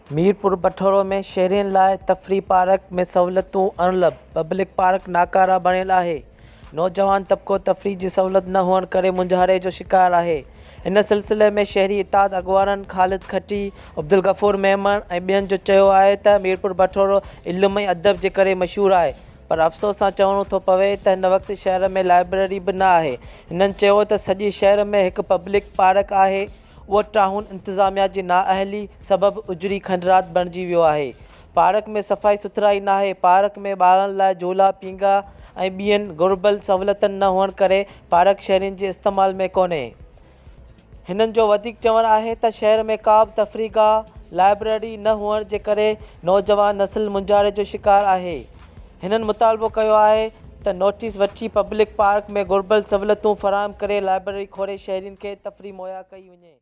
मीरपुर बठोरो में शहरियुनि लाइ तफ़री पार्क में सहूलियतूं अणलब पब्लिक पार्क नाकारा बणियल आहे। नौजवान तबिको तफ़री जी सहूलियत न हुअण करे मुंझारे जो शिकार आहे। इन सिलसिले में शहरी इताद अगवाननि ख़ालिद खटी, अब्दुल गफ़ूर मेमन ऐं ॿियनि जो चयो आहे त मीरपुर बठोरो इल्म ऐं अदब जे करे मशहूरु आहे, पर अफ़सोस सां चवणो थो पवे त हिन वक़्तु शहर में लाइब्रेरी बि न आहे। हिननि चयो त सॼे शहर में हिकु पब्लिक पार्क आहे, उहो टाउन इंतिज़ामिया जी नाअहली सबबु उजड़ी खंडरात बणिजी वियो आहे। पार्क में सफ़ाई सुथराई न आहे। पार्क में ॿारनि लाइ झूला, पींगा ऐं ॿियनि घुरिबल सहूलियतनि न हुअण करे पार्क शहरियुनि जे इस्तेमाल में कोन्हे। हिननि जो वधीक चवणु आहे त शहर में का बि तफ़रीगाह, लाइब्रेरी न हुअण जे करे नौजवान नस्ल मुंझारे जो शिकार आहे। हिननि मुतालबो कयो आहे त नोटिस वठी पब्लिक पार्क में घुरिबल सहूलियतूं फ़राहम करे लाइब्रेरी खोले शहरियुनि खे तफ़री मुहैया कई वञे।